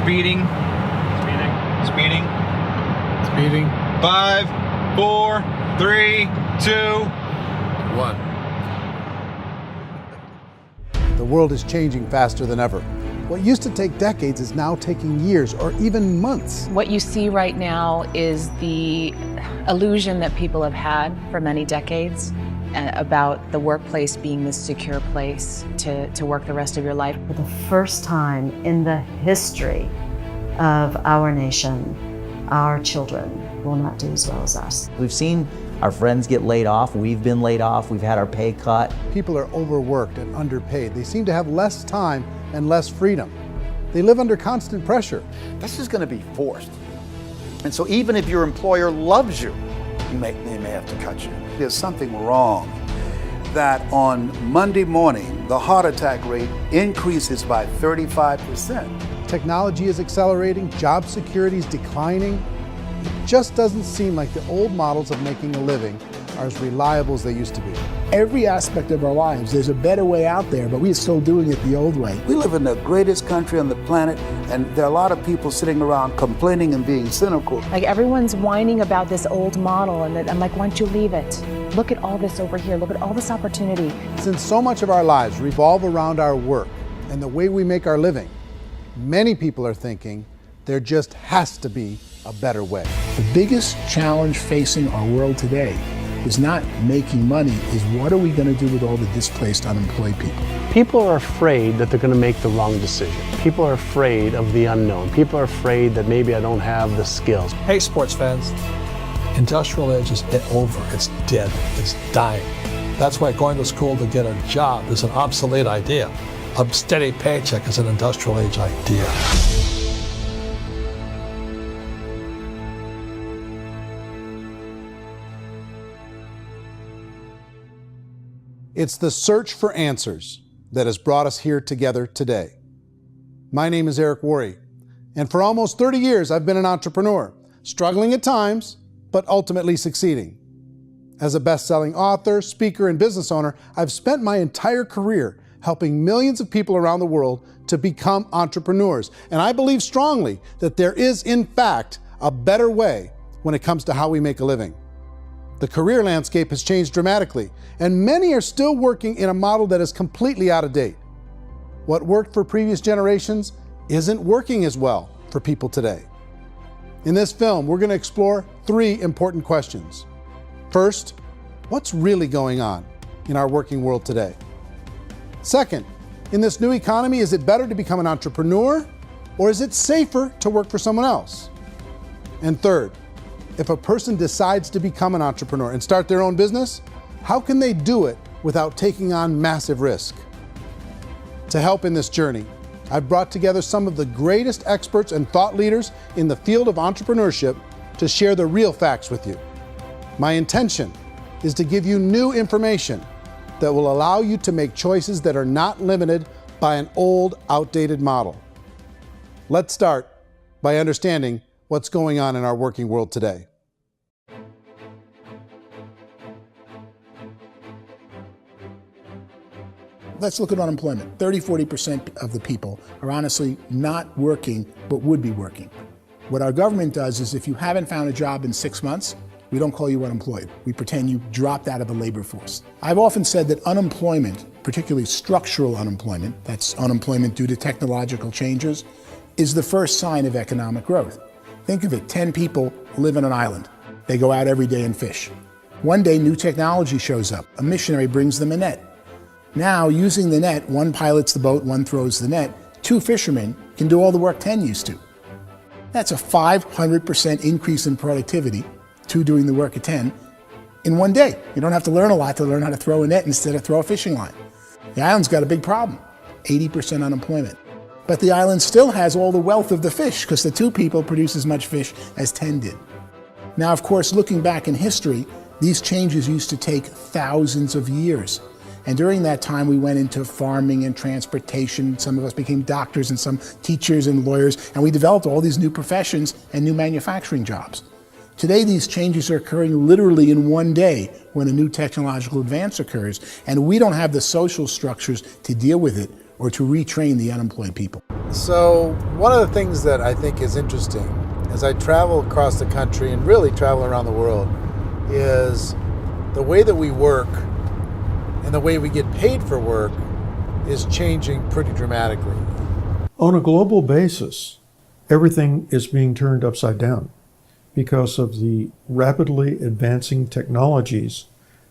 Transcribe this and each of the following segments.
Speeding. Speeding. Speeding. 5, 4, 3, 2, 1. The world is changing faster than ever. What used to take decades is now taking years or even months. What you see right now is the illusion that people have had for many decades about the workplace being this secure place to work the rest of your life. For the first time in the history of our nation, our children will not do as well as us. We've seen our friends get laid off, we've been laid off, we've had our pay cut. People are overworked and underpaid. They seem to have less time and less freedom. They live under constant pressure. This is going to be forced. And so even if your employer loves you, they may have to cut you. There's something wrong that on Monday morning, the heart attack rate increases by 35%. Technology is accelerating, job security is declining. It just doesn't seem like the old models of making a living are as reliable as they used to be. Every aspect of our lives, there's a better way out there, but we're still doing it the old way. We live in the greatest country on the planet, and there are a lot of people sitting around complaining and being cynical. Like everyone's whining about this old model, and I'm like, why don't you leave it? Look at all this over here. Look at all this opportunity. Since so much of our lives revolve around our work and the way we make our living, many people are thinking there just has to be a better way. The biggest challenge facing our world today is not making money, is what are we going to do with all the displaced, unemployed people? People are afraid that they're going to make the wrong decision. People are afraid of the unknown. People are afraid that maybe I don't have the skills. Hey, sports fans, industrial age is over. It's dead. It's dying. That's why going to school to get a job is an obsolete idea. A steady paycheck is an industrial age idea. It's the search for answers that has brought us here together today. My name is Eric Worre, and for almost 30 years I've been an entrepreneur, struggling at times, but ultimately succeeding. As a best-selling author, speaker, and business owner, I've spent my entire career helping millions of people around the world to become entrepreneurs. And I believe strongly that there is, in fact, a better way when it comes to how we make a living. The career landscape has changed dramatically, and many are still working in a model that is completely out of date. What worked for previous generations isn't working as well for people today. In this film, we're going to explore 3 important questions. First, what's really going on in our working world today? Second, in this new economy, is it better to become an entrepreneur, or is it safer to work for someone else? And third, if a person decides to become an entrepreneur and start their own business, how can they do it without taking on massive risk? To help in this journey, I've brought together some of the greatest experts and thought leaders in the field of entrepreneurship to share the real facts with you. My intention is to give you new information that will allow you to make choices that are not limited by an old, outdated model. Let's start by understanding what's going on in our working world today. Let's look at unemployment. 30–40% of the people are honestly not working, but would be working. What our government does is if you haven't found a job in 6 months, we don't call you unemployed. We pretend you dropped out of the labor force. I've often said that unemployment, particularly structural unemployment, that's unemployment due to technological changes, is the first sign of economic growth. Think of it, 10 people live on an island. They go out every day and fish. One day, new technology shows up. A missionary brings them a net. Now, using the net, one pilots the boat, one throws the net. 2 fishermen can do all the work 10 used to. That's a 500% increase in productivity, 2 doing the work of 10, in one day. You don't have to learn a lot to learn how to throw a net instead of throw a fishing line. The island's got a big problem, 80% unemployment. But the island still has all the wealth of the fish because the 2 people produce as much fish as 10 did. Now, of course, looking back in history, these changes used to take thousands of years. And during that time, we went into farming and transportation. Some of us became doctors and some teachers and lawyers, and we developed all these new professions and new manufacturing jobs. Today, these changes are occurring literally in one day when a new technological advance occurs, and we don't have the social structures to deal with it or to retrain the unemployed people. So one of the things that I think is interesting as I travel across the country and really travel around the world is the way that we work and the way we get paid for work is changing pretty dramatically. On a global basis, everything is being turned upside down because of the rapidly advancing technologies.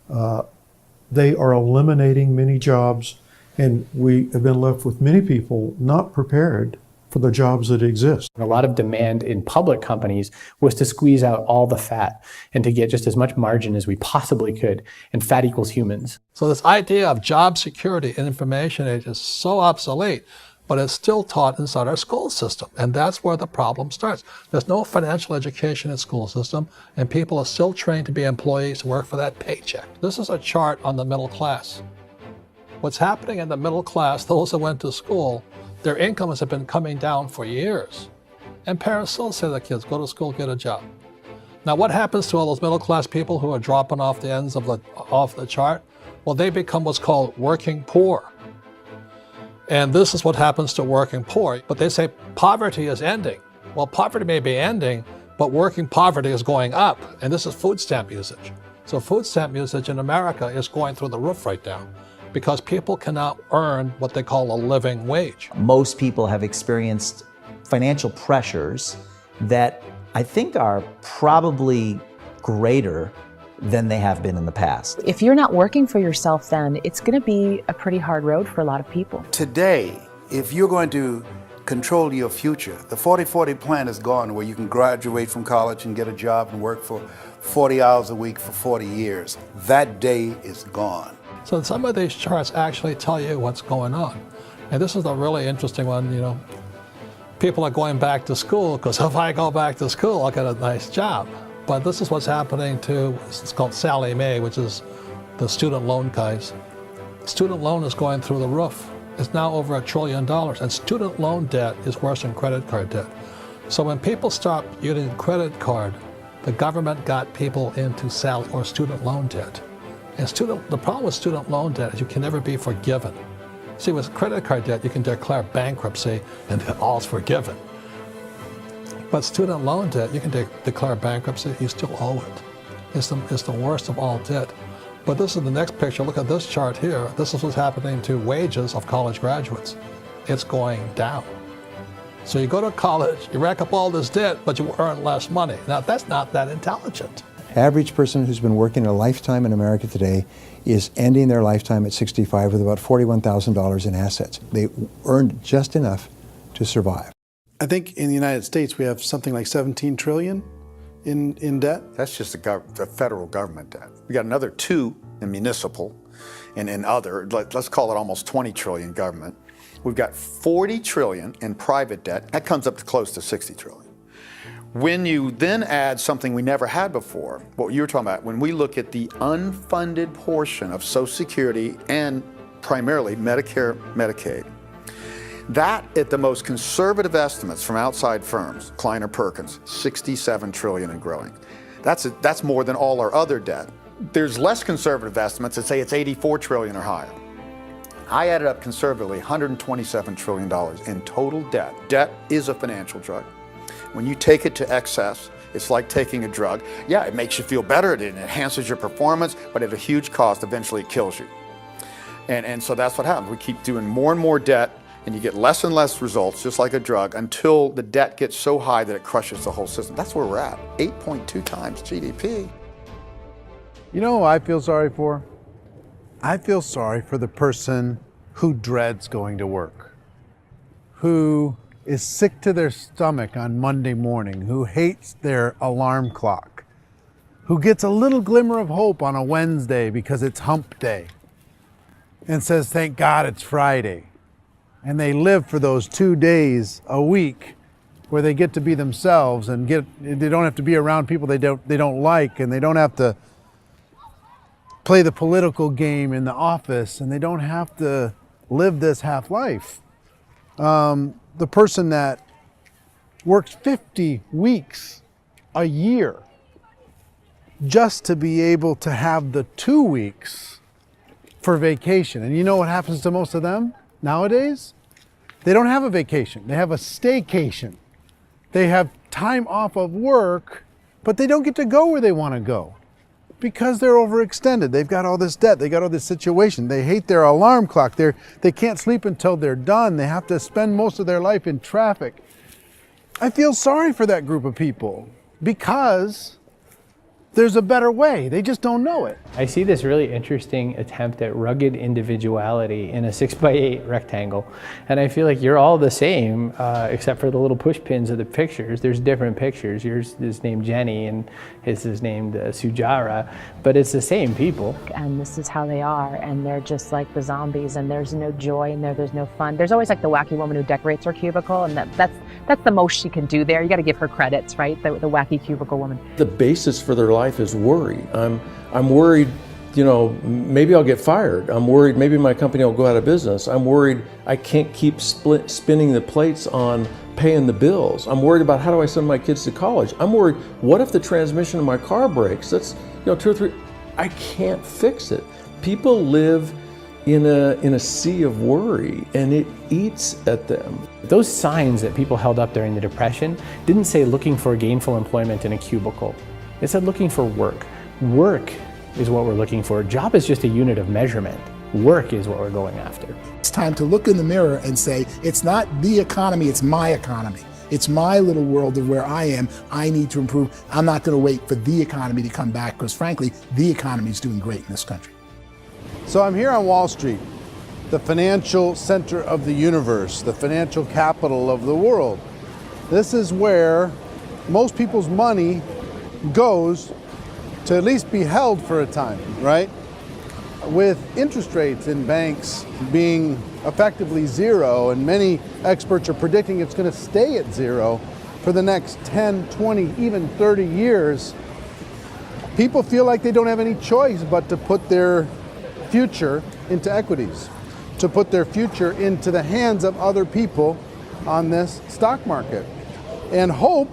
They are eliminating many jobs, and we have been left with many people not prepared for the jobs that exist. A lot of demand in public companies was to squeeze out all the fat and to get just as much margin as we possibly could, and fat equals humans. So this idea of job security and information age is so obsolete, but it's still taught inside our school system. And that's where the problem starts. There's no financial education in school system, and people are still trained to be employees to work for that paycheck. This is a chart on the middle class. What's happening in the middle class, those that went to school, their incomes have been coming down for years. And parents still say to their kids, go to school, get a job. Now what happens to all those middle class people who are dropping off the ends of the chart? Well, they become what's called working poor. And this is what happens to working poor. But they say poverty is ending. Well, poverty may be ending, but working poverty is going up. And this is food stamp usage. So food stamp usage in America is going through the roof right now because people cannot earn what they call a living wage. Most people have experienced financial pressures that I think are probably greater than they have been in the past. If you're not working for yourself, then it's going to be a pretty hard road for a lot of people. Today, if you're going to control your future, the 40-40 plan is gone where you can graduate from college and get a job and work for 40 hours a week for 40 years. That day is gone. So some of these charts actually tell you what's going on. And this is a really interesting one, you know. People are going back to school because if I go back to school, I'll get a nice job. But this is what's happening to, it's called Sallie Mae, which is the student loan guys. Student loan is going through the roof. It's now over $1 trillion, and student loan debt is worse than credit card debt. So when people stopped using credit card, the government got people into student loan debt. And the problem with student loan debt is you can never be forgiven. See, with credit card debt, you can declare bankruptcy and all's forgiven. But student loan debt, you can declare bankruptcy, you still owe it. It's the worst of all debt. But this is the next picture. Look at this chart here. This is what's happening to wages of college graduates. It's going down. So you go to college, you rack up all this debt, but you earn less money. Now, that's not that intelligent. Average person who's been working a lifetime in America today is ending their lifetime at 65 with about $41,000 in assets. They earned just enough to survive. I think in the United States we have something like 17 trillion in debt. That's just the federal government debt. We got another 2 in municipal and in other, let's call it almost 20 trillion government. We've got 40 trillion in private debt. That comes up to close to 60 trillion. When you then add something we never had before, what you were talking about, when we look at the unfunded portion of Social Security and primarily Medicare, Medicaid, that at the most conservative estimates from outside firms, Kleiner Perkins, 67 trillion and growing. That's more than all our other debt. There's less conservative estimates that say it's 84 trillion or higher. I added up conservatively $127 trillion in total debt. Debt is a financial drug. When you take it to excess, it's like taking a drug. Yeah, it makes you feel better, it enhances your performance, but at a huge cost, eventually it kills you. And so that's what happens. We keep doing more and more debt, and you get less and less results, just like a drug, until the debt gets so high that it crushes the whole system. That's where we're at, 8.2 times GDP. You know who I feel sorry for? I feel sorry for the person who dreads going to work, who is sick to their stomach on Monday morning, who hates their alarm clock, who gets a little glimmer of hope on a Wednesday because it's hump day and says, thank God it's Friday. And they live for those 2 days a week where they get to be themselves and they don't have to be around people they don't like, and they don't have to play the political game in the office, and they don't have to live this half life. The person that works 50 weeks a year just to be able to have the 2 weeks for vacation. And you know what happens to most of them nowadays? They don't have a vacation. They have a staycation. They have time off of work, but they don't get to go where they want to go because they're overextended. They've got all this debt. They got all this situation. They hate their alarm clock. They can't sleep until they're done. They have to spend most of their life in traffic. I feel sorry for that group of people because there's a better way. They just don't know it. I see this really interesting attempt at rugged individuality in a 6x8 rectangle. And I feel like you're all the same, except for the little push pins of the pictures. There's different pictures. Yours is named Jenny and his is named Sujara, but it's the same people. And this is how they are, and they're just like the zombies, and there's no joy in there, there's no fun. There's always like the wacky woman who decorates her cubicle, and that's the most she can do there. You got to give her credits, right? The wacky cubicle woman. The basis for their life is worry. I'm worried, maybe I'll get fired. I'm worried maybe my company will go out of business. I'm worried I can't keep spinning the plates on paying the bills. I'm worried about how do I send my kids to college. I'm worried, what if the transmission of my car breaks? That's 2 or 3, I can't fix it. People live in a sea of worry, and it eats at them. Those signs that people held up during the Depression didn't say looking for gainful employment in a cubicle. It said looking for work. Work is what we're looking for. Job is just a unit of measurement. Work is what we're going after. It's time to look in the mirror and say, it's not the economy, it's my economy. It's my little world of where I am. I need to improve. I'm not going to wait for the economy to come back because frankly, the economy is doing great in this country. So I'm here on Wall Street, the financial center of the universe, the financial capital of the world. This is where most people's money goes to at least be held for a time, right? With interest rates in banks being effectively zero, and many experts are predicting it's going to stay at zero for the next 10, 20, even 30 years, people feel like they don't have any choice but to put their future into equities, to put their future into the hands of other people on this stock market, and hope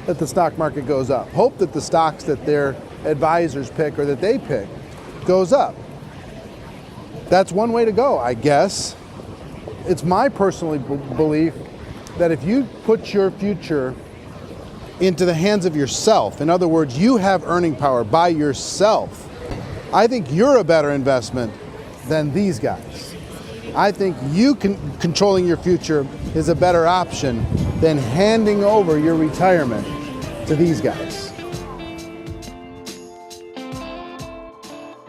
that the stock market goes up, hope that the stocks that their advisors pick or that they pick goes up. That's one way to go, I guess. It's my personal belief that if you put your future into the hands of yourself, in other words, you have earning power by yourself, I think you're a better investment than these guys. I think you controlling your future is a better option than handing over your retirement to these guys.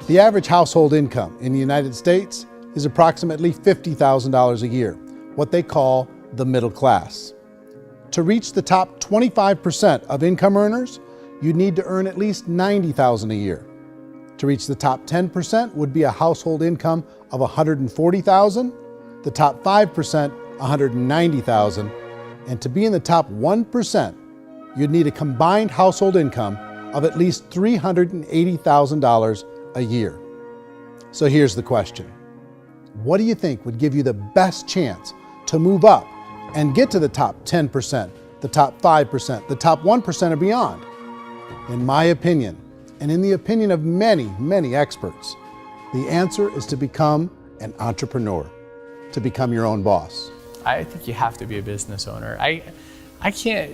The average household income in the United States is approximately $50,000 a year, what they call the middle class. To reach the top 25% of income earners, you'd need to earn at least $90,000 a year. To reach the top 10% would be a household income of $140,000, the top 5%, $190,000, and to be in the top 1%, you'd need a combined household income of at least $380,000 a year. So here's the question. What do you think would give you the best chance to move up and get to the top 10%, the top 5%, the top 1% or beyond? In my opinion, and in the opinion of many, many experts, the answer is to become an entrepreneur, to become your own boss. I think you have to be a business owner. I can't,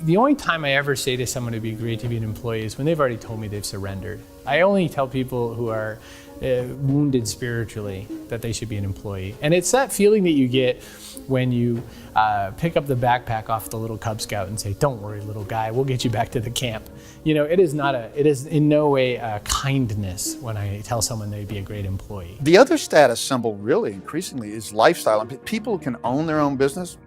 the only time I ever say to someone it'd be great to be an employee is when they've already told me they've surrendered. I only tell people who are wounded spiritually that they should be an employee. And it's that feeling that you get when you pick up the backpack off the little Cub Scout and say, "Don't worry, little guy, we'll get you back to the camp." It is in no way a kindness when I tell someone they'd be a great employee. The other status symbol really increasingly is lifestyle. And people can own their own business,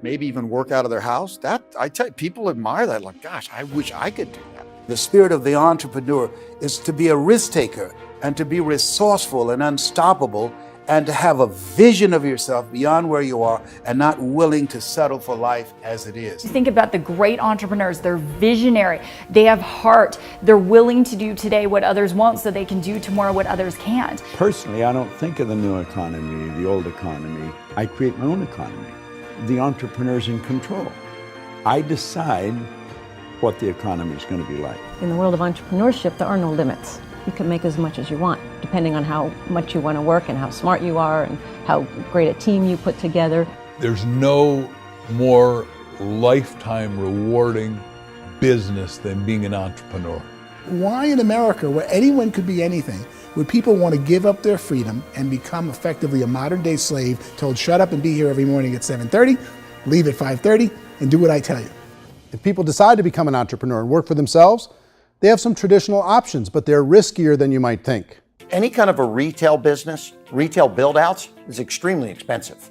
maybe even work out of their house. That, I tell you, people admire that, like, gosh, I wish I could do that. The spirit of the entrepreneur is to be a risk taker and to be resourceful and unstoppable and to have a vision of yourself beyond where you are and not willing to settle for life as it is. Think about the great entrepreneurs. They're visionary. They have heart. They're willing to do today what others won't so they can do tomorrow what others can't. Personally, I don't think of the new economy, the old economy. I create my own economy. The entrepreneur's in control. I decide what the economy is going to be like. In the world of entrepreneurship, there are no limits. You can make as much as you want, depending on how much you want to work and how smart you are and how great a team you put together. There's no more lifetime rewarding business than being an entrepreneur. Why in America, where anyone could be anything, would people want to give up their freedom and become effectively a modern-day slave, told shut up and be here every morning at 7:30, leave at 5:30, and do what I tell you? If people decide to become an entrepreneur and work for themselves, they have some traditional options, but they're riskier than you might think. Any kind of a retail business, retail build-outs, is extremely expensive.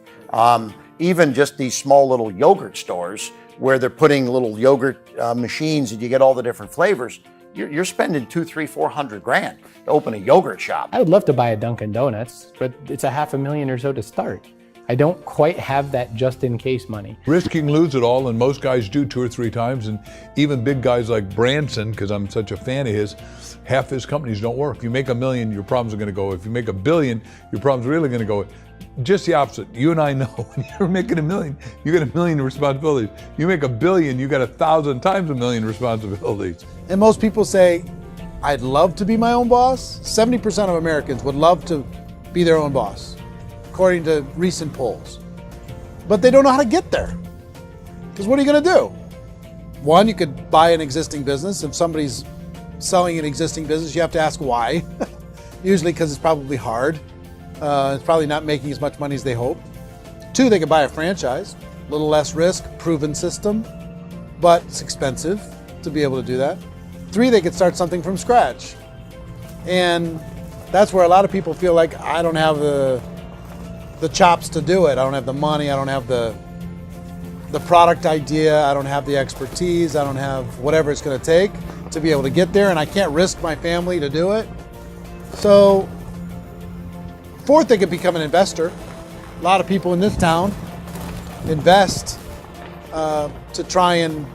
Even just these small little yogurt stores where they're putting little yogurt machines and you get all the different flavors, you're spending $200,000, $300,000, $400,000 to open a yogurt shop. I would love to buy a Dunkin' Donuts, but it's a $500,000 or so to start. I don't quite have that just in case money. Risking lose it all, and most guys do 2 or 3 times, and even big guys like Branson, because I'm such a fan of his, half his companies don't work. If you make $1 million, your problems are gonna go. If you make $1 billion, your problem's really gonna go. Just the opposite. You and I know when you're making $1 million, you get $1 million responsibilities. You make $1 billion, you got 1,000 times $1 million responsibilities. And most people say, I'd love to be my own boss. 70% of Americans would love to be their own boss, according to recent polls. But they don't know how to get there. Because what are you gonna do? One, you could buy an existing business. If somebody's selling an existing business, you have to ask why. Usually because it's probably hard. It's probably not making as much money as they hope. 2, they could buy a franchise, a little less risk, proven system, but it's expensive to be able to do that. 3, they could start something from scratch. And that's where a lot of people feel like, I don't have the chops to do it. I don't have the money, I don't have the product idea, I don't have the expertise, I don't have whatever it's gonna take to be able to get there, and I can't risk my family to do it. So, 4th, they could become an investor. A lot of people in this town invest to try and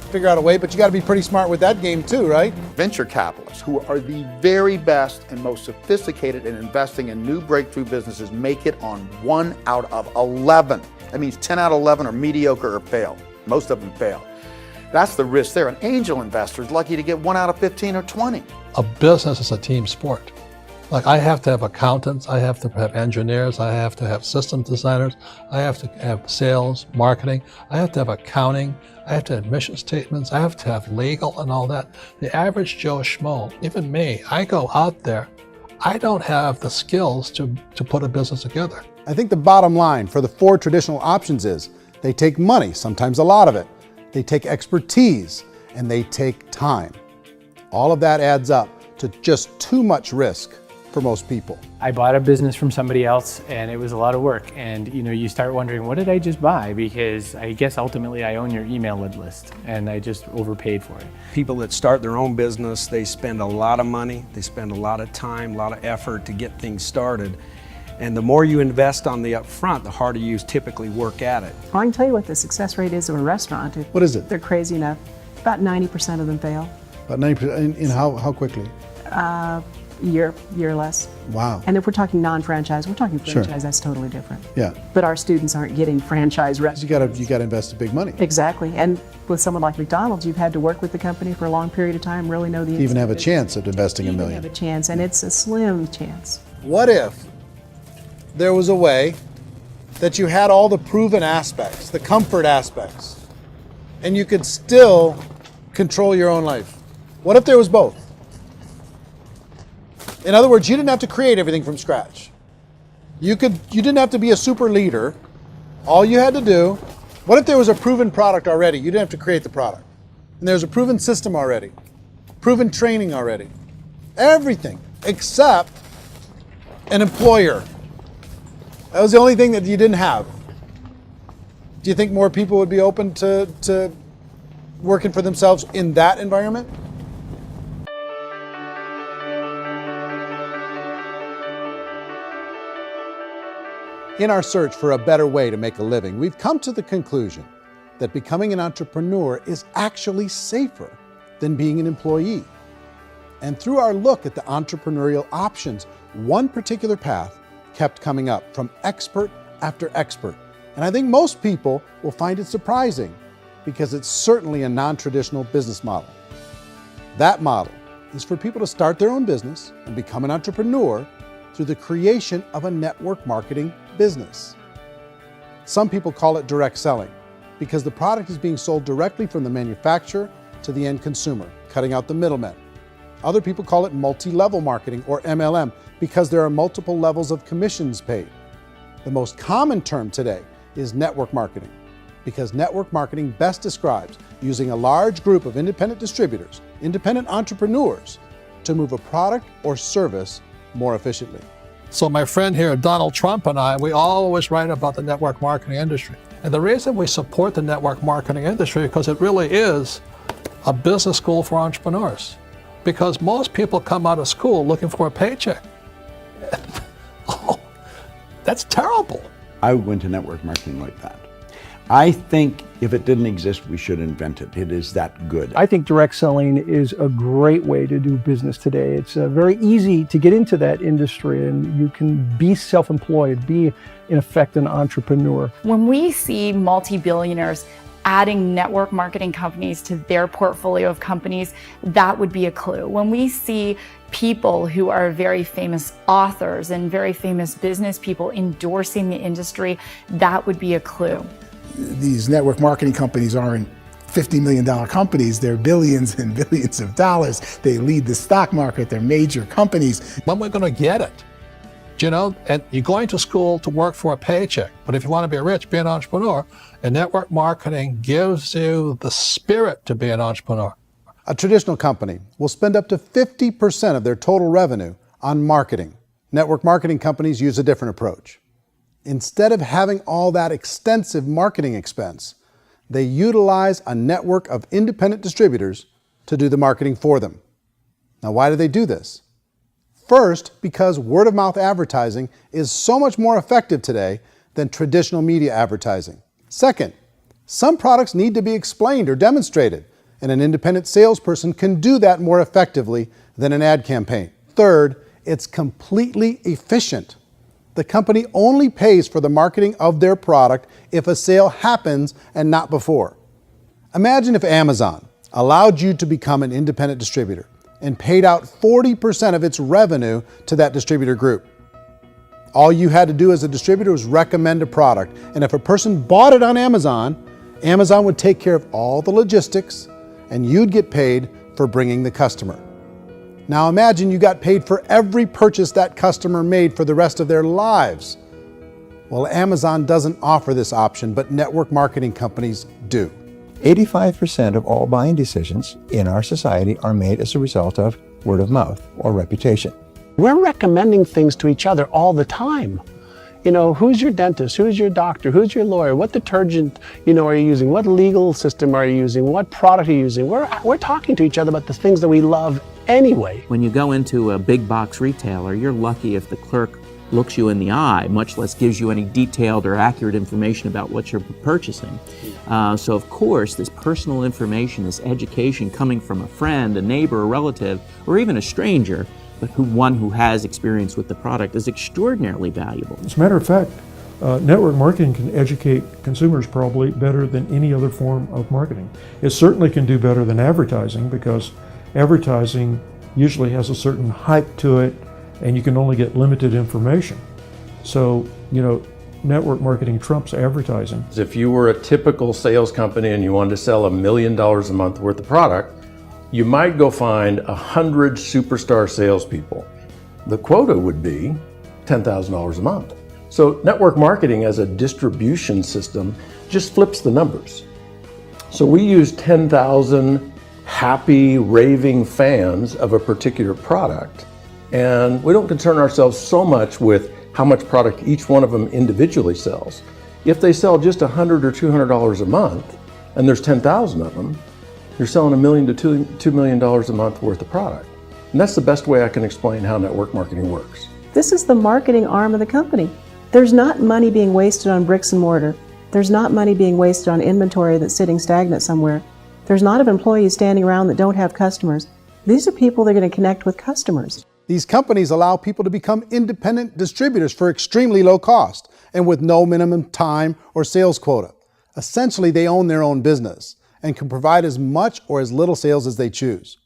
figure out a way, but you gotta be pretty smart with that game too, right? Venture capitalists, who are the very best and most sophisticated in investing in new breakthrough businesses, make it on 1 out of 11. That means 10 out of 11 are mediocre or fail. Most of them fail. That's the risk there. An angel investor is lucky to get 1 out of 15 or 20. A business is a team sport. Like, I have to have accountants, I have to have engineers, I have to have system designers, I have to have sales, marketing, I have to have accounting, I have to have mission statements, I have to have legal and all that. The average Joe Schmo, even me, I go out there, I don't have the skills to put a business together. I think the bottom line for the 4 traditional options is they take money, sometimes a lot of it. They take expertise, and they take time. All of that adds up to just too much risk for most people. I bought a business from somebody else and it was a lot of work. And you start wondering, what did I just buy? Because I guess ultimately I own your email list and I just overpaid for it. People that start their own business, they spend a lot of money, they spend a lot of time, a lot of effort to get things started. And the more you invest on the upfront, the harder you typically work at it. I can tell you what the success rate is of a restaurant. What is it? They're crazy enough. About 90% of them fail. About 90%, in how quickly? Year less. Wow. And if we're talking non-franchise, we're talking franchise, Sure. That's totally different. Yeah. But our students aren't getting franchise restaurants. You gotta invest big money. Exactly. And with someone like McDonald's, you've had to work with the company for a long period of time, really know the To even have a business. chance at investing $1 million. Have a chance, and it's a slim chance. What if there was a way that you had all the proven aspects, the comfort aspects, and you could still control your own life? What if there was both? In other words, you didn't have to create everything from scratch. You didn't have to be a super leader. All you had to do, what if there was a proven product already? You didn't have to create the product. And there's a proven system already, proven training already. Everything except an employer. That was the only thing that you didn't have. Do you think more people would be open to working for themselves in that environment? In our search for a better way to make a living, we've come to the conclusion that becoming an entrepreneur is actually safer than being an employee. And through our look at the entrepreneurial options, one particular path kept coming up from expert after expert. And I think most people will find it surprising because it's certainly a non-traditional business model. That model is for people to start their own business and become an entrepreneur through the creation of a network marketing business. Some people call it direct selling because the product is being sold directly from the manufacturer to the end consumer, cutting out the middlemen. Other people call it multi-level marketing, or MLM, because there are multiple levels of commissions paid. The most common term today is network marketing, because network marketing best describes using a large group of independent distributors, independent entrepreneurs, to move a product or service more efficiently. So my friend here, Donald Trump, and I, we always write about the network marketing industry. And the reason we support the network marketing industry is because it really is a business school for entrepreneurs. Because most people come out of school looking for a paycheck. Oh, that's terrible. I would go into network marketing like that. I think if it didn't exist, we should invent it. It is that good. I think direct selling is a great way to do business today. It's very easy to get into that industry, and you can be self-employed, be in effect an entrepreneur. When we see multi-billionaires adding network marketing companies to their portfolio of companies, that would be a clue. When we see people who are very famous authors and very famous business people endorsing the industry, that would be a clue. These network marketing companies aren't $50 million companies, they're billions and billions of dollars. They lead the stock market, they're major companies. When we're going to get it? You know, and you're going to school to work for a paycheck, but if you want to be rich, be an entrepreneur, and network marketing gives you the spirit to be an entrepreneur. A traditional company will spend up to 50% of their total revenue on marketing. Network marketing companies use a different approach. Instead of having all that extensive marketing expense, they utilize a network of independent distributors to do the marketing for them. Now, why do they do this? First, because word-of-mouth advertising is so much more effective today than traditional media advertising. Second, some products need to be explained or demonstrated, and an independent salesperson can do that more effectively than an ad campaign. Third, it's completely efficient. The company only pays for the marketing of their product if a sale happens and not before. Imagine if Amazon allowed you to become an independent distributor and paid out 40% of its revenue to that distributor group. All you had to do as a distributor was recommend a product, and if a person bought it on Amazon, Amazon would take care of all the logistics, and you'd get paid for bringing the customer. Now imagine you got paid for every purchase that customer made for the rest of their lives. Well, Amazon doesn't offer this option, but network marketing companies do. 85% of all buying decisions in our society are made as a result of word of mouth or reputation. We're recommending things to each other all the time. You know, who's your dentist? Who's your doctor? Who's your lawyer? What detergent, are you using? What legal system are you using? What product are you using? We're talking to each other about the things that we love anyway. When you go into a big box retailer, you're lucky if the clerk looks you in the eye, much less gives you any detailed or accurate information about what you're purchasing. So of course, this personal information, this education coming from a friend, a neighbor, a relative, or even a stranger, but one who has experience with the product is extraordinarily valuable. As a matter of fact, network marketing can educate consumers probably better than any other form of marketing. It certainly can do better than advertising because advertising usually has a certain hype to it and you can only get limited information. So, network marketing trumps advertising. If you were a typical sales company and you wanted to sell $1 million a month worth of product, you might go find 100 superstar salespeople. The quota would be $10,000 a month. So network marketing as a distribution system just flips the numbers. So we use 10,000 happy, raving fans of a particular product, and we don't concern ourselves so much with how much product each one of them individually sells. If they sell just $100 or $200 a month, and there's 10,000 of them, you're selling $1 million to $2 million a month worth of product. And that's the best way I can explain how network marketing works. This is the marketing arm of the company. There's not money being wasted on bricks and mortar. There's not money being wasted on inventory that's sitting stagnant somewhere. There's not of employees standing around that don't have customers. These are people that are going to connect with customers. These companies allow people to become independent distributors for extremely low cost and with no minimum time or sales quota. Essentially, they own their own business and can provide as much or as little sales as they choose.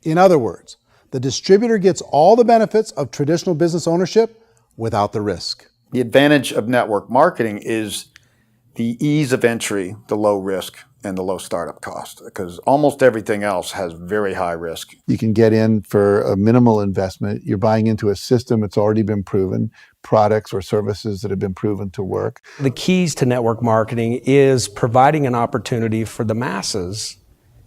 In other words, the distributor gets all the benefits of traditional business ownership without the risk. The advantage of network marketing is the ease of entry, the low risk, and the low startup cost, because almost everything else has very high risk. You can get in for a minimal investment. You're buying into a system that's already been proven, products or services that have been proven to work. The keys to network marketing is providing an opportunity for the masses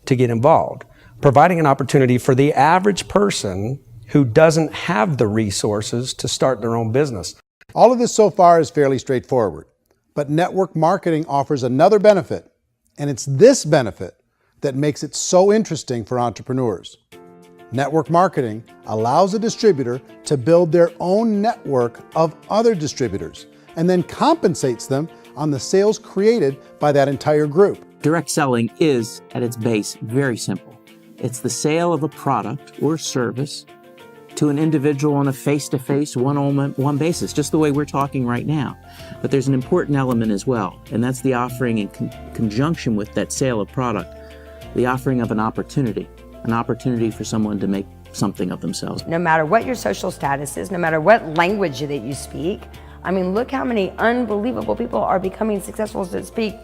to get involved, providing an opportunity for the average person who doesn't have the resources to start their own business. All of this so far is fairly straightforward, but network marketing offers another benefit, and it's this benefit that makes it so interesting for entrepreneurs. Network marketing allows a distributor to build their own network of other distributors and then compensates them on the sales created by that entire group. Direct selling is, at its base, very simple. It's the sale of a product or service to an individual on a face-to-face, one-on-one basis, just the way we're talking right now. But there's an important element as well, and that's the offering in conjunction with that sale of product, the offering of an opportunity for someone to make something of themselves. No matter what your social status is, no matter what language that you speak, I mean, look how many unbelievable people are becoming successful that speak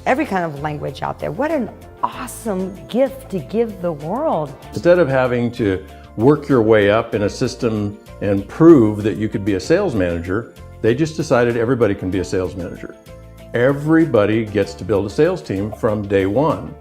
every kind of language out there. What an awesome gift to give the world. Instead of having to work your way up in a system and prove that you could be a sales manager, they just decided everybody can be a sales manager. Everybody gets to build a sales team from day one.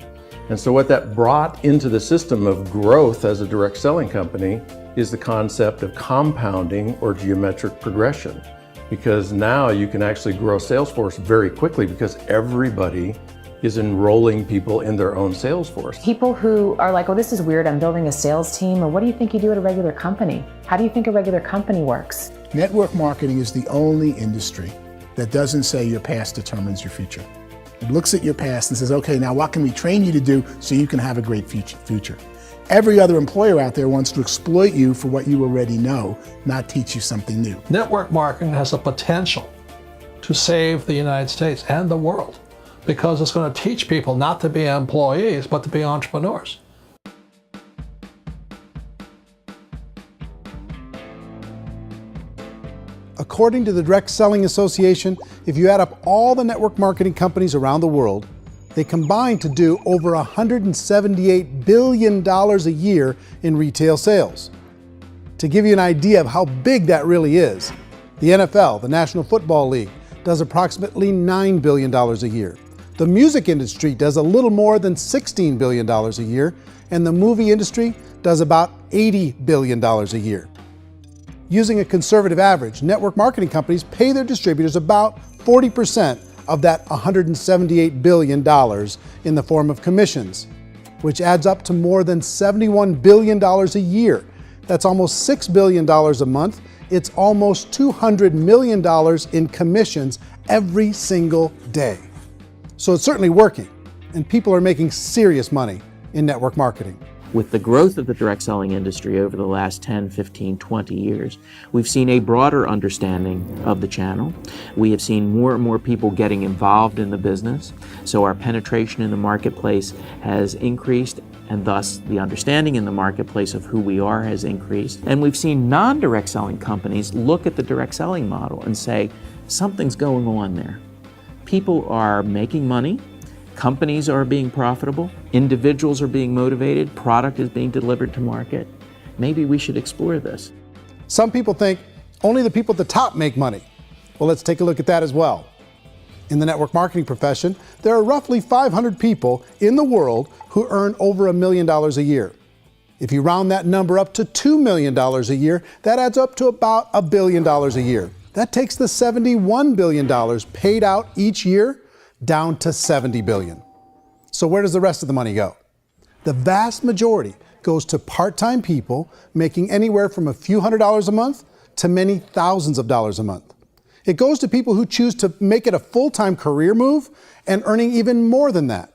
And so what that brought into the system of growth as a direct selling company is the concept of compounding or geometric progression. Because now you can actually grow sales force very quickly because everybody is enrolling people in their own sales force. People who are like, oh, this is weird, I'm building a sales team, or what do you think you do at a regular company? How do you think a regular company works? Network marketing is the only industry that doesn't say your past determines your future. It looks at your past and says, okay, now what can we train you to do so you can have a great future? Every other employer out there wants to exploit you for what you already know, not teach you something new. Network marketing has the potential to save the United States and the world because it's going to teach people not to be employees, but to be entrepreneurs. According to the Direct Selling Association, if you add up all the network marketing companies around the world, they combine to do over $178 billion a year in retail sales. To give you an idea of how big that really is, the NFL, the National Football League, does approximately $9 billion a year. The music industry does a little more than $16 billion a year, and the movie industry does about $80 billion a year. Using a conservative average, network marketing companies pay their distributors about 40% of that $178 billion in the form of commissions, which adds up to more than $71 billion a year. That's almost $6 billion a month. It's almost $200 million in commissions every single day. So it's certainly working, and people are making serious money in network marketing. With the growth of the direct selling industry over the last 10, 15, 20 years, we've seen a broader understanding of the channel. We have seen more and more people getting involved in the business. So our penetration in the marketplace has increased, and thus the understanding in the marketplace of who we are has increased. And we've seen non-direct selling companies look at the direct selling model and say, something's going on there. People are making money. Companies are being profitable, individuals are being motivated, product is being delivered to market. Maybe we should explore this. Some people think only the people at the top make money. Well, let's take a look at that as well. In the network marketing profession, there are roughly 500 people in the world who earn over $1 million a year. If you round that number up to $2 million a year, that adds up to about $1 billion a year. That takes the $71 billion paid out each year down to $70 billion. So where does the rest of the money go? The vast majority goes to part-time people making anywhere from a few $100s a month to many thousands of dollars a month. It goes to people who choose to make it a full-time career move and earning even more than that.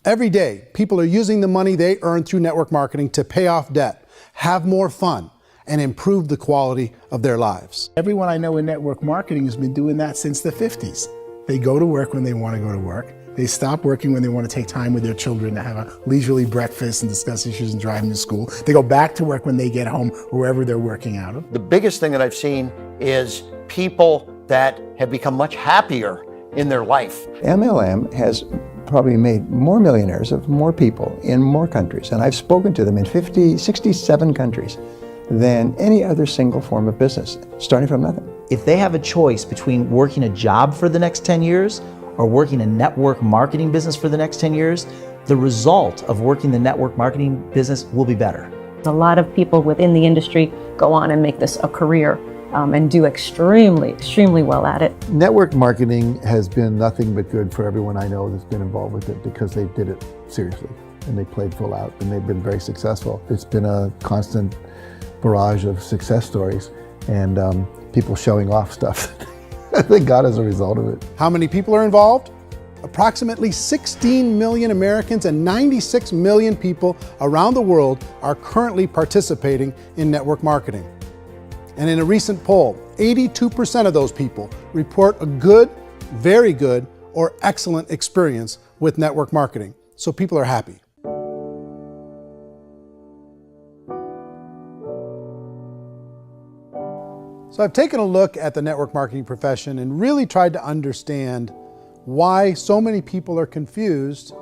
Every day, people are using the money they earn through network marketing to pay off debt, have more fun, and improve the quality of their lives. Everyone I know in network marketing has been doing that since the 50s. They go to work when they want to go to work. They stop working when they want to take time with their children to have a leisurely breakfast and discuss issues and drive them to school. They go back to work when they get home, wherever they're working out of. The biggest thing that I've seen is people that have become much happier in their life. MLM has probably made more millionaires of more people in more countries, and I've spoken to them in 67 countries, than any other single form of business, starting from nothing. If they have a choice between working a job for the next 10 years or working a network marketing business for the next 10 years, the result of working the network marketing business will be better. A lot of people within the industry go on and make this a career and do extremely well at it. Network marketing has been nothing but good for everyone I know that's been involved with it because they did it seriously and they played full out and they've been very successful. It's been a constant barrage of success stories and people showing off stuff that they got as a result of it. How many people are involved? Approximately 16 million Americans and 96 million people around the world are currently participating in network marketing. And in a recent poll, 82% of those people report a good, very good, or excellent experience with network marketing. So people are happy. So I've taken a look at the network marketing profession and really tried to understand why so many people are confused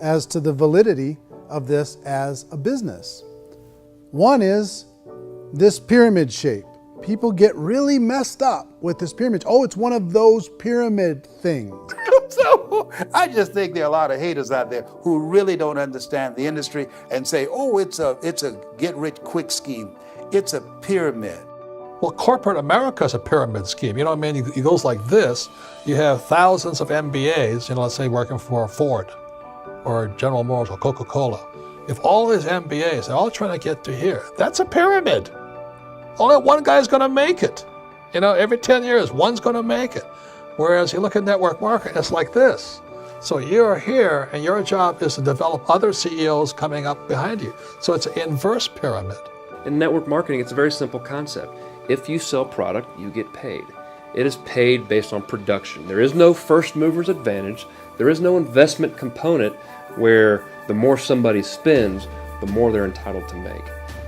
as to the validity of this as a business. One is this pyramid shape. People get really messed up with this pyramid. Oh, it's one of those pyramid things. So I just think there are a lot of haters out there who really don't understand the industry and say, oh, it's a get-rich-quick scheme. It's a pyramid. Well, corporate America is a pyramid scheme. You know what I mean? It goes like this. You have thousands of MBAs, let's say working for Ford or General Motors or Coca-Cola. If all these MBAs, they're all trying to get to here, that's a pyramid. Only one guy's going to make it. Every 10 years, one's going to make it. Whereas you look at network marketing, it's like this. So you're here, and your job is to develop other CEOs coming up behind you. So it's an inverse pyramid. In network marketing, it's a very simple concept. If you sell product, you get paid. It is paid based on production. There is no first mover's advantage. There is no investment component where the more somebody spends, the more they're entitled to make.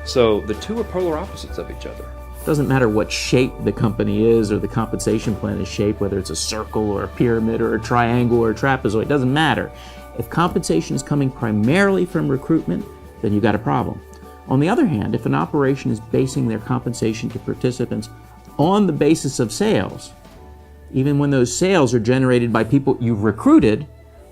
So the two are polar opposites of each other. It doesn't matter what shape the company is or the compensation plan is shaped, whether it's a circle or a pyramid or a triangle or a trapezoid, it doesn't matter. If compensation is coming primarily from recruitment, then you've got a problem. On the other hand, if an operation is basing their compensation to participants on the basis of sales, even when those sales are generated by people you've recruited,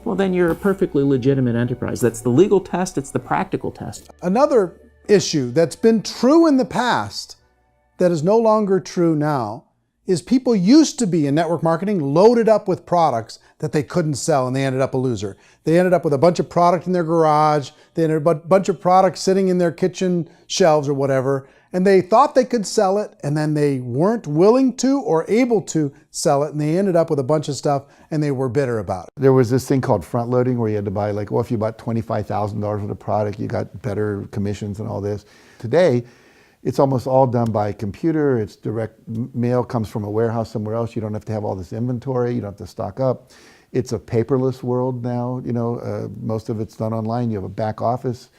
well, then you're a perfectly legitimate enterprise. That's the legal test, it's the practical test. Another issue that's been true in the past that is no longer true now is people used to be in network marketing loaded up with products that they couldn't sell and they ended up a loser. They ended up with a bunch of product in their garage, they ended up with a bunch of products sitting in their kitchen shelves or whatever, and they thought they could sell it and then they weren't willing to or able to sell it and they ended up with a bunch of stuff and they were bitter about it. There was this thing called front loading where you had to buy if you bought $25,000 worth of product, you got better commissions and all this. Today, it's almost all done by computer. It's direct mail, comes from a warehouse somewhere else. You don't have to have all this inventory. You don't have to stock up. It's a paperless world now. Most of it's done online. You have a back office.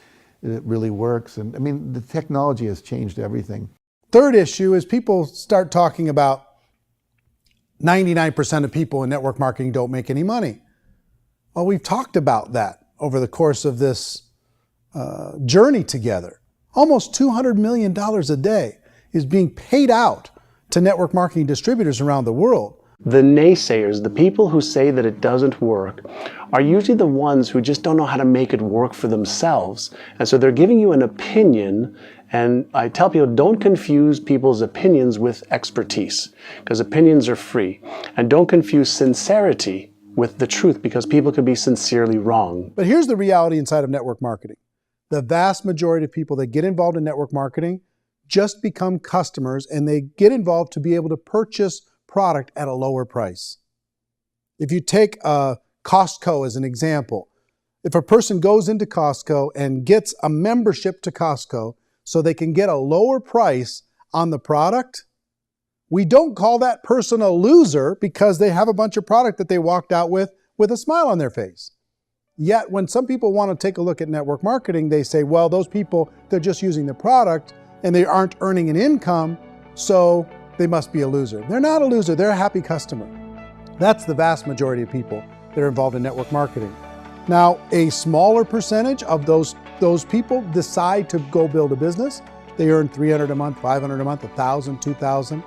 It really works. And I mean, the technology has changed everything. Third issue is people start talking about 99% of people in network marketing don't make any money. Well, we've talked about that over the course of this journey together. Almost $200 million a day is being paid out to network marketing distributors around the world. The naysayers, the people who say that it doesn't work, are usually the ones who just don't know how to make it work for themselves. And so they're giving you an opinion, and I tell people, don't confuse people's opinions with expertise, because opinions are free. And don't confuse sincerity with the truth, because people can be sincerely wrong. But here's the reality inside of network marketing. The vast majority of people that get involved in network marketing just become customers and they get involved to be able to purchase product at a lower price. If you take Costco as an example, if a person goes into Costco and gets a membership to Costco so they can get a lower price on the product, we don't call that person a loser because they have a bunch of product that they walked out with a smile on their face. Yet when some people want to take a look at network marketing, they say, well, those people, they're just using the product and they aren't earning an income, so they must be a loser. They're not a loser, they're a happy customer. That's the vast majority of people that are involved in network marketing. Now, a smaller percentage of those people decide to go build a business. They earn $300 a month, $500 a month, $1,000, $2,000.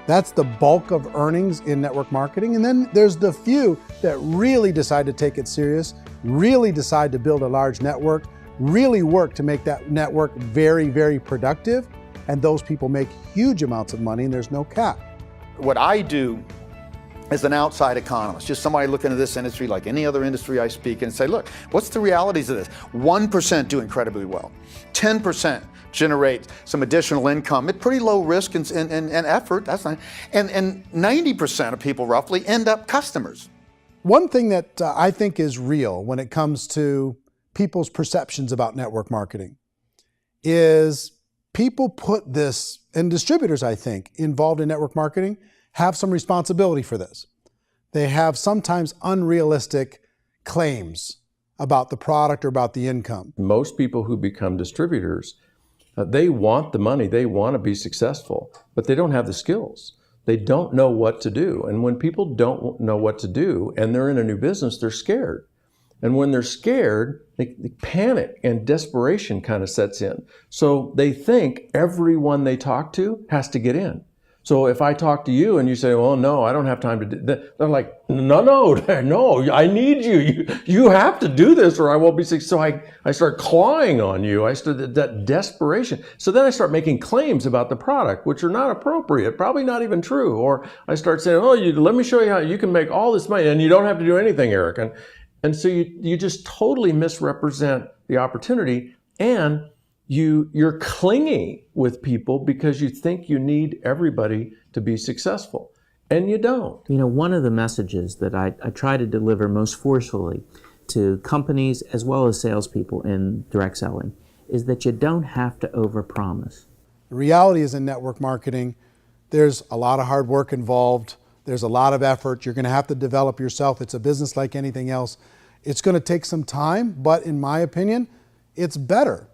That's the bulk of earnings in network marketing. And then there's the few that really decide to take it serious, really decide to build a large network, really work to make that network very, very productive. And those people make huge amounts of money and there's no cap. What I do as an outside economist, just somebody looking at this industry like any other industry I speak and say, look, what's the realities of this? 1% do incredibly well. 10% generate some additional income at pretty low risk and effort. That's not, and 90% of people roughly end up customers. One thing that I think is real when it comes to people's perceptions about network marketing is people put this, and distributors, I think, involved in network marketing have some responsibility for this. They have sometimes unrealistic claims about the product or about the income. Most people who become distributors, they want the money, they want to be successful, but they don't have the skills. They don't know what to do. And when people don't know what to do and they're in a new business, they're scared. And when they're scared, they panic and desperation kind of sets in. So they think everyone they talk to has to get in. So if I talk to you and you say, well, no, I don't have time to do that, they're like, no, I need you. You have to do this or I won't be successful. So I start clawing on you. I start that desperation. So then I start making claims about the product, which are not appropriate, probably not even true. Or I start saying, oh, let me show you how you can make all this money and you don't have to do anything, Eric. And so you just totally misrepresent the opportunity, and you're clingy with people because you think you need everybody to be successful, and you don't. You know, one of the messages that I try to deliver most forcefully to companies as well as salespeople in direct selling is that you don't have to overpromise. The reality is in network marketing, there's a lot of hard work involved. There's a lot of effort. You're going to have to develop yourself. It's a business like anything else. It's going to take some time, but in my opinion, it's better.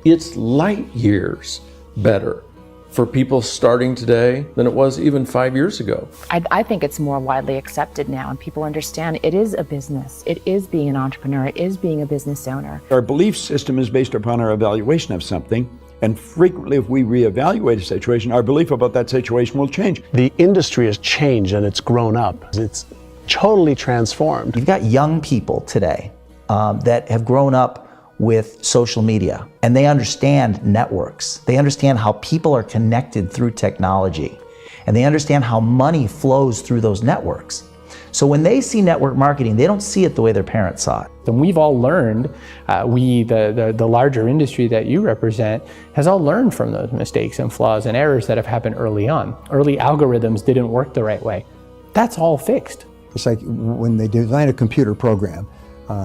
It's light years better for people starting today than it was even 5 years ago. I think it's more widely accepted now, and people understand it is a business. It is being an entrepreneur. It is being a business owner. Our belief system is based upon our evaluation of something. And frequently, if we reevaluate a situation, our belief about that situation will change. The industry has changed and it's grown up. It's totally transformed. You've got young people today that have grown up with social media, and they understand networks. They understand how people are connected through technology, and they understand how money flows through those networks. So when they see network marketing, they don't see it the way their parents saw it. And we've all learned, the larger industry that you represent, has all learned from those mistakes and flaws and errors that have happened early on. Early algorithms didn't work the right way. That's all fixed. It's like when they design a computer program,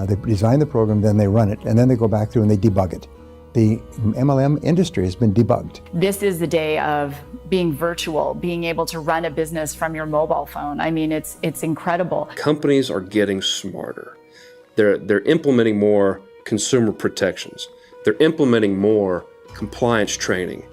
they design the program, then they run it, and then they go back through and they debug it. The MLM industry has been debugged. This is the day of being virtual, being able to run a business from your mobile phone. I mean, it's incredible. Companies are getting smarter. They're implementing more consumer protections. They're implementing more compliance training.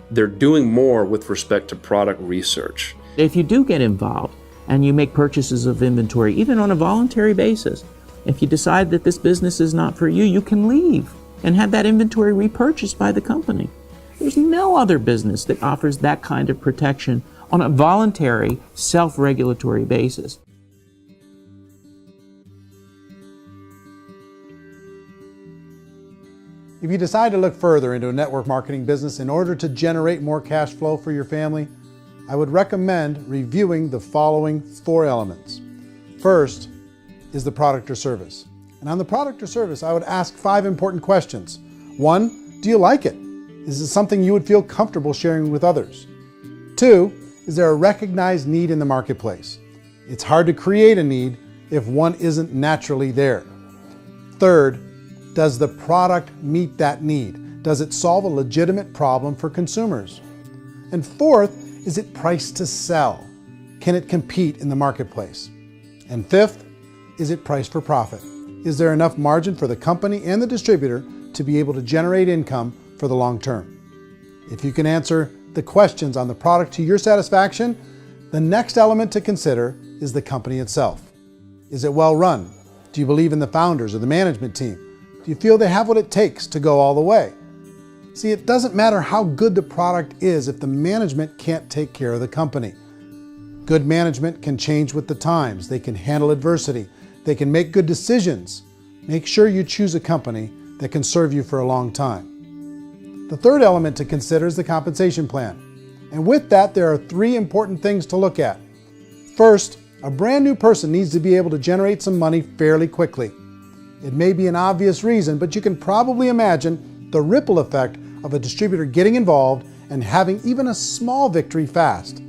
They're doing more with respect to product research. If you do get involved and you make purchases of inventory, even on a voluntary basis, if you decide that this business is not for you, you can leave and have that inventory repurchased by the company. There's no other business that offers that kind of protection on a voluntary, self-regulatory basis. If you decide to look further into a network marketing business in order to generate more cash flow for your family, I would recommend reviewing the following 4 elements. First is the product or service. And on the product or service, I would ask 5 important questions. 1, do you like it? Is it something you would feel comfortable sharing with others? 2, is there a recognized need in the marketplace? It's hard to create a need if one isn't naturally there. 3rd, does the product meet that need? Does it solve a legitimate problem for consumers? And 4th, is it priced to sell? Can it compete in the marketplace? And 5th, is it priced for profit? Is there enough margin for the company and the distributor to be able to generate income for the long term? If you can answer the questions on the product to your satisfaction, the next element to consider is the company itself. Is it well run? Do you believe in the founders or the management team? Do you feel they have what it takes to go all the way? See, it doesn't matter how good the product is if the management can't take care of the company. Good management can change with the times. They can handle adversity. They can make good decisions. Make sure you choose a company that can serve you for a long time. The third element to consider is the compensation plan. And with that, there are 3 important things to look at. First, a brand new person needs to be able to generate some money fairly quickly. It may be an obvious reason, but you can probably imagine the ripple effect of a distributor getting involved and having even a small victory fast.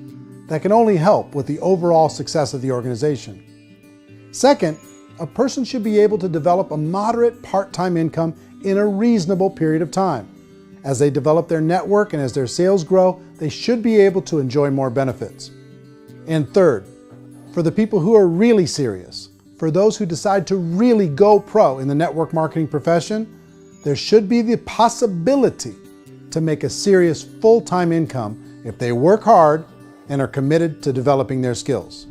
That can only help with the overall success of the organization. Second, a person should be able to develop a moderate part-time income in a reasonable period of time. As they develop their network and as their sales grow, they should be able to enjoy more benefits. And third, for the people who are really serious, for those who decide to really go pro in the network marketing profession, there should be the possibility to make a serious full-time income if they work hard and are committed to developing their skills.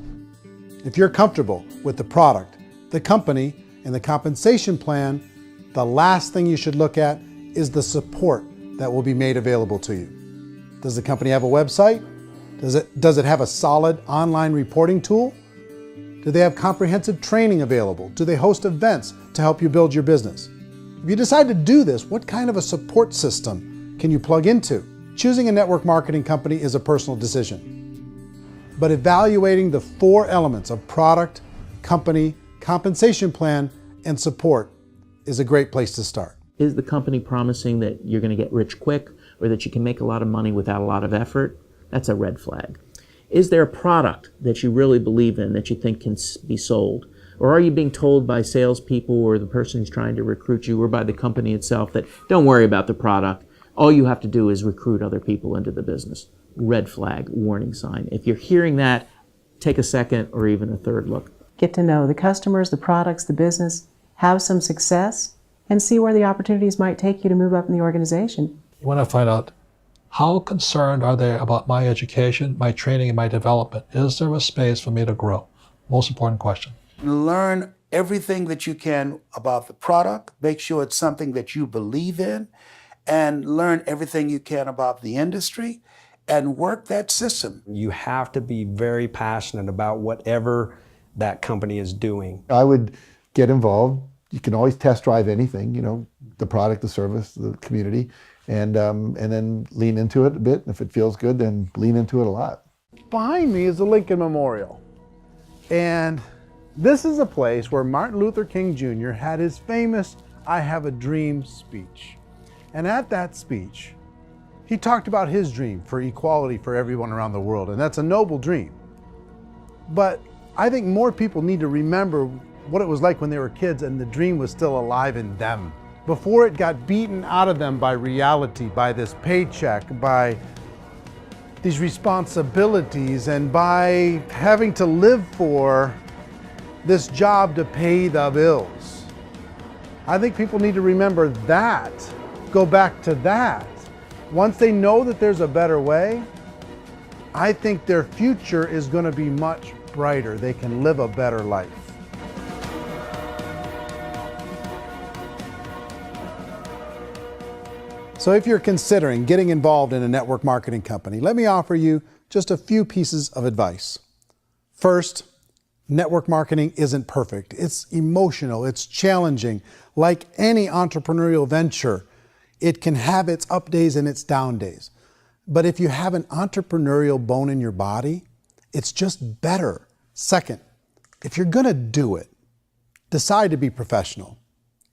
If you're comfortable with the product, the company, and the compensation plan, the last thing you should look at is the support that will be made available to you. Does the company have a website? Does it have a solid online reporting tool? Do they have comprehensive training available? Do they host events to help you build your business? If you decide to do this, what kind of a support system can you plug into? Choosing a network marketing company is a personal decision. But evaluating the 4 elements of product, company, compensation plan, and support is a great place to start. Is the company promising that you're going to get rich quick or that you can make a lot of money without a lot of effort? That's a red flag. Is there a product that you really believe in that you think can be sold? Or are you being told by salespeople or the person who's trying to recruit you or by the company itself that don't worry about the product, all you have to do is recruit other people into the business? Red flag, warning sign. If you're hearing that, take a second or even a third look. Get to know the customers, the products, the business, have some success, and see where the opportunities might take you to move up in the organization. You want to find out how concerned are they about my education, my training, and my development? Is there a space for me to grow? Most important question. Learn everything that you can about the product. Make sure it's something that you believe in, and learn everything you can about the industry and work that system. You have to be very passionate about whatever that company is doing. I would get involved. You can always test drive anything, the product, the service, the community, and then lean into it a bit. If it feels good, then lean into it a lot. Behind me is the Lincoln Memorial. And this is a place where Martin Luther King Jr. had his famous "I Have a Dream" speech. And at that speech, he talked about his dream for equality for everyone around the world, and that's a noble dream. But I think more people need to remember what it was like when they were kids and the dream was still alive in them. Before it got beaten out of them by reality, by this paycheck, by these responsibilities, and by having to live for this job to pay the bills. I think people need to remember that, go back to that. Once they know that there's a better way, I think their future is going to be much brighter. They can live a better life. So if you're considering getting involved in a network marketing company, let me offer you just a few pieces of advice. First, network marketing isn't perfect. It's emotional, it's challenging. Like any entrepreneurial venture, it can have its up days and its down days. But if you have an entrepreneurial bone in your body, it's just better. Second, if you're gonna do it, decide to be professional.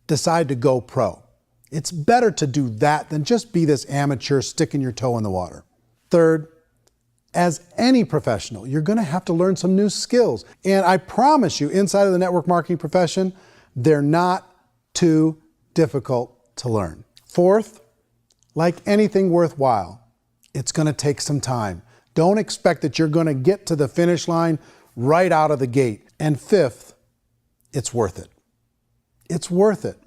Decide to go pro. It's better to do that than just be this amateur sticking your toe in the water. Third, as any professional, you're gonna have to learn some new skills. And I promise you, inside of the network marketing profession, they're not too difficult to learn. Fourth, like anything worthwhile, it's gonna take some time. Don't expect that you're gonna get to the finish line right out of the gate. And fifth, it's worth it. It's worth it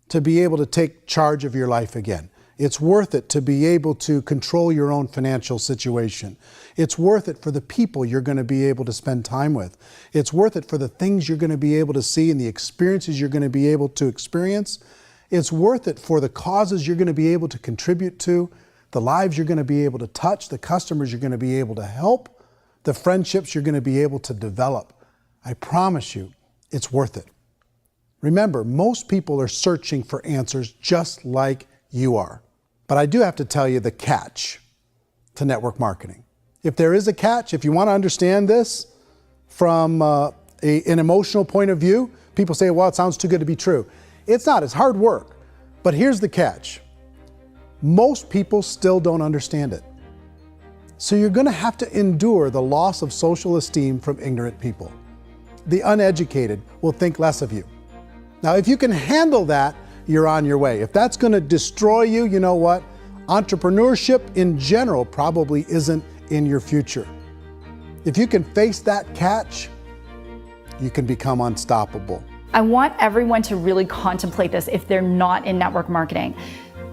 to be able to take charge of your life again. It's worth it to be able to control your own financial situation. It's worth it for the people you're going to be able to spend time with. It's worth it for the things you're going to be able to see and the experiences you're going to be able to experience. It's worth it for the causes you're going to be able to contribute to, the lives you're going to be able to touch, the customers you're going to be able to help, the friendships you're going to be able to develop. I promise you, it's worth it. Remember, most people are searching for answers just like you are. But I do have to tell you the catch to network marketing. If there is a catch, if you want to understand this from an emotional point of view, people say, well, it sounds too good to be true. It's not, it's hard work. But here's the catch. Most people still don't understand it. So you're going to have to endure the loss of social esteem from ignorant people. The uneducated will think less of you. Now, if you can handle that, you're on your way. If that's going to destroy you, you know what? Entrepreneurship in general probably isn't in your future. If you can face that catch, you can become unstoppable. I want everyone to really contemplate this if they're not in network marketing.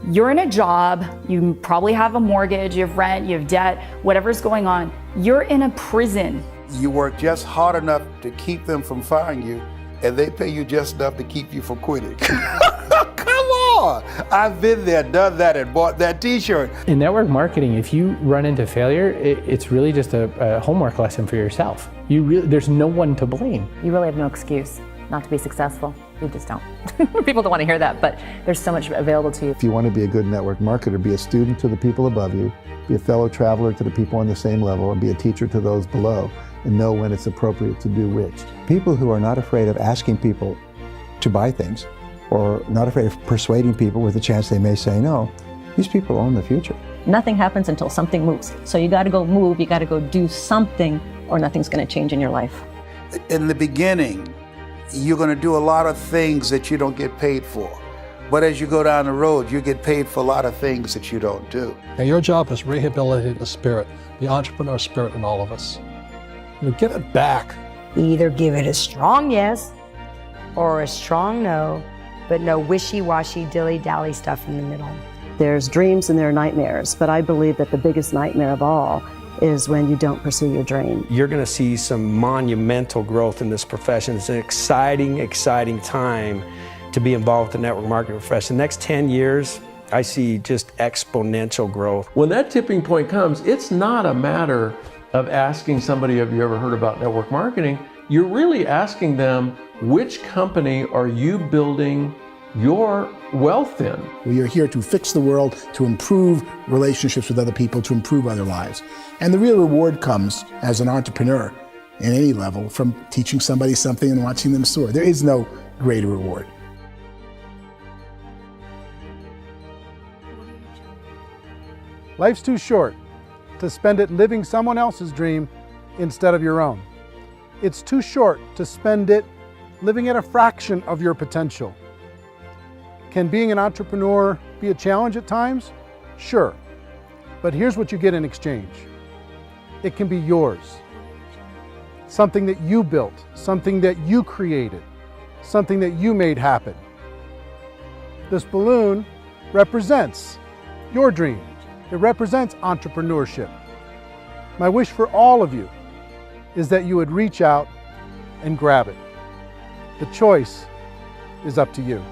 You're in a job, you probably have a mortgage, you have rent, you have debt, whatever's going on. You're in a prison. You work just hard enough to keep them from firing you, and they pay you just enough to keep you from quitting. Come on! I've been there, done that, and bought that t-shirt. In network marketing, if you run into failure, it's really just a homework lesson for yourself. There's no one to blame. You really have no excuse not to be successful. You just don't. People don't want to hear that, but there's so much available to you. If you want to be a good network marketer, be a student to the people above you, be a fellow traveler to the people on the same level, and be a teacher to those below, and know when it's appropriate to do which. People who are not afraid of asking people to buy things, or not afraid of persuading people with a chance they may say no, these people own the future. Nothing happens until something moves. So you got to go move, you got to go do something, or nothing's going to change in your life. In the beginning, you're going to do a lot of things that you don't get paid for. But as you go down the road, you get paid for a lot of things that you don't do. And your job is rehabilitate the spirit, the entrepreneur spirit in all of us. Get it back. Either give it a strong yes or a strong no, but no wishy-washy, dilly-dally stuff in the middle. There's dreams and there are nightmares, but I believe that the biggest nightmare of all is when you don't pursue your dream. You're going to see some monumental growth in this profession. It's an exciting, exciting time to be involved with the network marketing profession. The next 10 years, I see just exponential growth. When that tipping point comes, it's not a matter of asking somebody, have you ever heard about network marketing? You're really asking them, which company are you building your wealth in? We are here to fix the world, to improve relationships with other people, to improve other lives. And the real reward comes as an entrepreneur in any level from teaching somebody something and watching them soar. There is no greater reward. Life's too short to spend it living someone else's dream instead of your own. It's too short to spend it living at a fraction of your potential. Can being an entrepreneur be a challenge at times? Sure. But here's what you get in exchange. It can be yours. Something that you built, something that you created, something that you made happen. This balloon represents your dream. It represents entrepreneurship. My wish for all of you is that you would reach out and grab it. The choice is up to you.